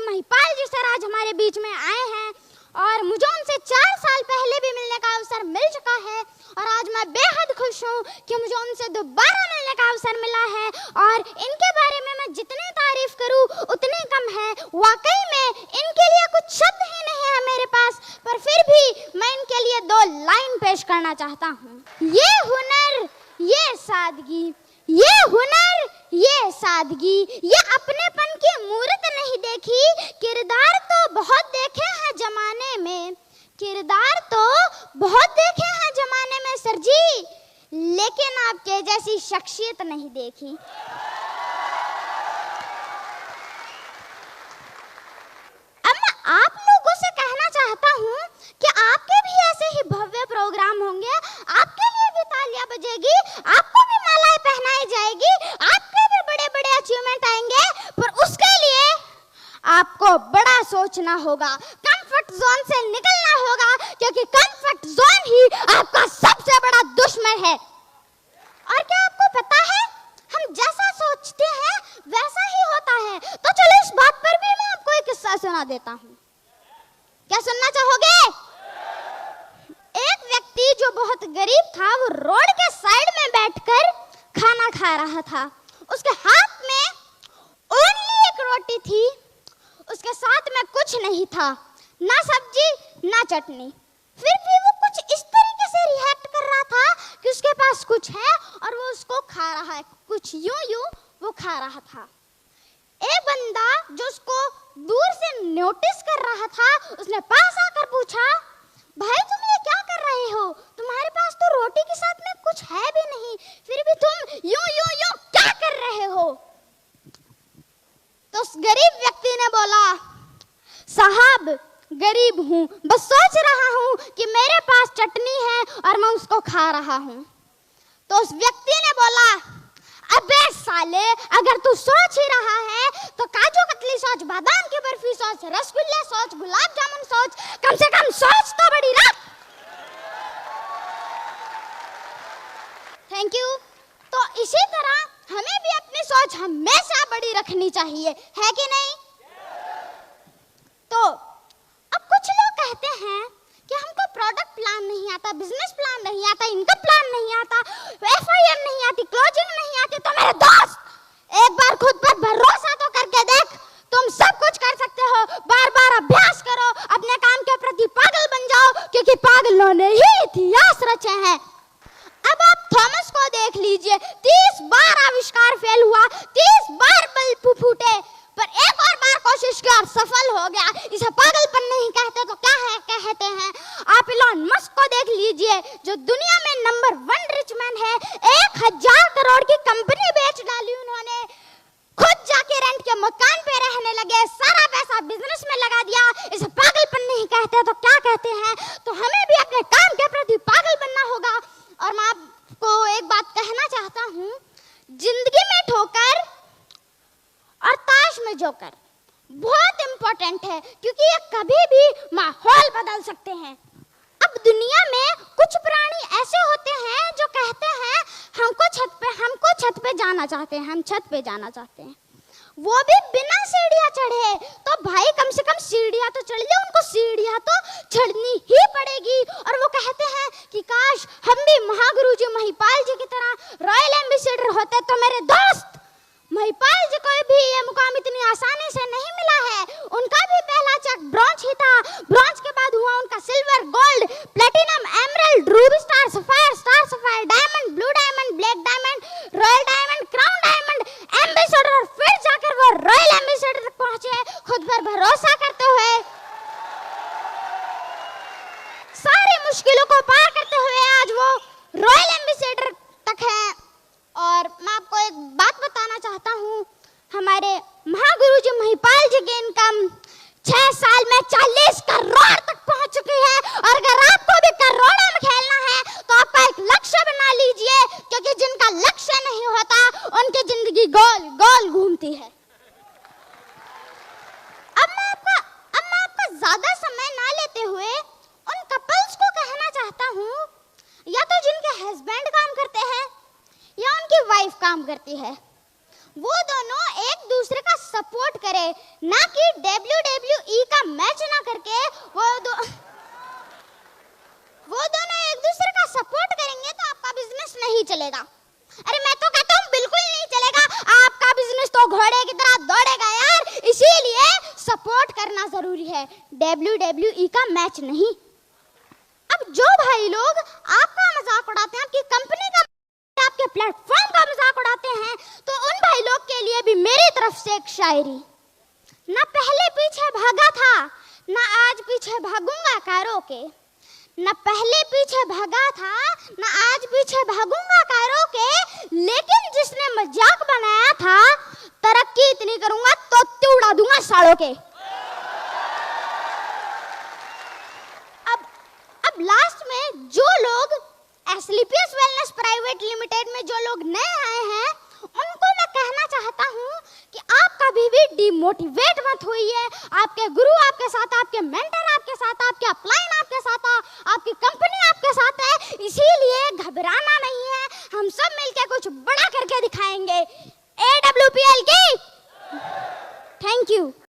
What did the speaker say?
महिपाल जी sir आज हमारे बीच में आए हैं और मुझे उनसे 4 साल पहले भी मिलने का अवसर मिल चुका है और आज मैं बेहद खुश हूँ कि मुझे उनसे दोबारा मिलने का अवसर मिला है और इनके बारे में मैं जितनी तारीफ करूँ उतनी कम है। वाकई में इनके लिए कुछ शब्द ही नहीं है मेरे पास, पर फिर भी मैं इनके लिए 2 लाइन पेश करना चाहता हूँ। ये हुनर, ये सादगी, ये हुनर, ये सादगी, ये अपनेपन की मूरत नहीं देखी, किरदार तो बहुत देखे हैं जमाने में, किरदार तो बहुत देखे हैं जमाने में सर जी, लेकिन आपके जैसी शख्सियत नहीं देखी। अब मैं आप लोगों से कहना चाहता हूँ कि आपके भी ऐसे ही भव्य प्रोग्राम होंगे, आपके लिए भी तालियां बजेगी, आपको भी मालाएं पहनाई जाएगी, आपके भी बड़े-बड़े अचीवमेंट आएंगे, पर उसके लिए आपको बड़ा सोचना होगा, कंफर्ट जोन से निकलना होगा, क्योंकि कंफर्ट जोन ही आपका सबसे बड़ा दुश्मन है। और क्या आपको पता है, हम जैसा सोचते हैं वैसा ही होता है। तो चलो इस बात पर भी मैं आपको एक किस्सा सुना देता हूँ। क्या सुनना चाहोगे? एक व्यक्ति जो बहुत गरीब था, वो रोड के साइड में बैठकर खाना खा रहा था। उसके हाथ में ओनली एक रोटी थी, उसके साथ में कुछ नहीं था, ना सब्जी ना चटनी। फिर भी वो कुछ इस तरीके से रिएक्ट कर रहा था कि उसके पास कुछ है और वो उसको खा रहा है, कुछ यूं वो खा रहा था। एक बंदा जो उसको दूर से नोटिस कर रहा था, उसने पास आकर पूछा, भाई तुम ये क्या कर रहे हो? तुम्हारे पास तो रोटी के साथ में कुछ है भी नहीं, फिर भी तुम यूं क्या कर रहे हो? तो उस गरीब व्यक्ति ने बोला, साहब गरीब हूँ, बस सोच रहा हूँ कि मेरे पास चटनी है और मैं उसको खा रहा हूँ। तो उस व्यक्ति ने बोला, अबे साले, अगर तू सोच ही रहा है तो काजू कतली सोच, बादाम की बर्फी सोच, रसगुल्ले सोच, गुलाब जामुन सोच, कम से कम सोच तो बड़ी रख। Thank you. तो इसी तरह हमें भी अपनी सोच हमेशा बड़ी रखनी चाहिए, है कि नहीं? तो अब कुछ लोग कहते हैं कि हमको प्रोडक्ट प्लान नहीं आता, बिजनेस प्लान नहीं आता, इनकम प्लान नहीं आता, FIM नहीं आती, क्लोजिंग नहीं आती। तो मेरे दोस्त, एक बार खुद पर भरोसा तो करके देख, तुम सब कुछ कर सकते हो। बार-बार अभ्यास करो, अपने काम के प्रति पागल बन जाओ, क्योंकि पागलों ने ही इतिहास रचे हैं। अब आप थॉमस को देख लीजिए, 30 बार आविष्कार फेल हुआ, 30 बार बल्ब फूटे, पर एक और बार कोशिश की और सफल हो गया। इसे पागलपन नहीं कहते तो क्या है कहते हैं? आप इलॉन मस्क को देख लीजिए, जो दुनिया में नंबर 1 रिच मैन है, 1000 करोड़ की कंपनी बेच डाली उन्होंने, खुद जाके रेंट के मकान पे रहने लगे, सारा पैसा बिजनेस में लगा दिया। इसे पागलपन नहीं कहते तो क्या कहते हैं? तो हमें भी अपने काम के प्रति पागल बनना होगा। और मैं आपको एक बात कहना चाहता हूँ, जिंदगी में ठोकर और ताश में जोकर बहुत इंपॉर्टेंट है, क्योंकि ये कभी भी माहौल बदल सकते हैं। अब दुनिया में कुछ प्राणी ऐसे होते हैं जो कहते हैं हमको छत पे जाना चाहते हैं, हम छत पे जाना चाहते हैं, वो भी बिना सीढ़ियां चढ़े। तो भाई कम से कम सीढ़ियां तो चढ़ ले, उनको सीढ़ियां तो चढ़नी ही पड़ेगी। और वो कहते हैं कि काश हम भी महागुरु जी महिपाल जी की तरह रॉयल एम्बेसडर होते। तो मेरे दोस्त, महिपाल जी को भी ये मुकाम इतनी आसानी से नहीं मिला है। उनका भी पहला चेक ब्रॉन्ज ही था, ब्रॉन्ज के बाद हुआ उनका silver, gold, platinum, emerald, Ruby star sapphire, diamond, blue diamond, black diamond, royal diamond, crown diamond, ambassador, और फिर जाकर वो रॉयल एम्बेसडर तक पहुंचे, खुद पर भरोसा करते हुए, सारी मुश्किलों को पार करते हुए आज वो रॉयल एम्बेसडर तक है। और मैं आपको एक बात बताना चाहता हूँ, हमारे महागुरु जी महिपाल जी की इनकम 6 साल में 40 करोड़ तक पहुंच चुकी है। और अगर आपको भी करोड़ों में खेलना है तो आपका एक लक्ष्य बना लीजिए, क्योंकि जिनका लक्ष्य नहीं होता उनकी जिंदगी गोल गोल घूमती है। अब मैं आपका ज्यादा समय ना लेते हुए उन कपल्स को कहना चाहता हूँ, या तो जिनके हस्बैंड काम करते हैं या उनकी वाइफ काम करती है, वो दोनों एक दूसरे का सपोर्ट करे, ना कि WWE का मैच ना करके वो दोनों एक दूसरे का सपोर्ट करेंगे तो आपका बिजनेस नहीं चलेगा। अरे मैं तो कहता हूँ बिल्कुल नहीं चलेगा, आपका बिजनेस तो घोड़े की तरह दौड़ेगा यार। इसीलिए सपोर्ट करना जरूरी है, WWE का मैच नहीं। अब जो भाई लोग आपका मजाक उड़ाते हैं, आपकी कंपनी का, आपके प्लेटफॉर्म का मजाक उड़ाते हैं, तो उन भाई लोग के लिए भी मेरी तरफ से एक शायरी। ना पहले पीछे भागा था, ना आज पीछे भागूंगा कारों के। न पहले पीछे भागा था, न आज पीछे भागूंगा कारों के, लेकिन जिसने मजाक बनाया था, तरक्की इतनी करूंगा तो उड़ा दूंगा सालों के। अब लास्ट में जो लोग एस्क्लेपियस वेलनेस प्राइवेट लिमिटेड में जो लोग नए आए हैं, उनको मैं कहना चाहता हूं कि आप कभी भी डिमोटिवेट मत होइए। आपके गुरु आपके साथ, आपके मेंटर आपके साथ, आपके अपलाइन आपके साथ, आपकी कंपनी आपके साथ है, इसीलिए घबराना नहीं है। हम सब मिलकर कुछ बड़ा करके दिखाएंगे। AWPL की थैंक यू।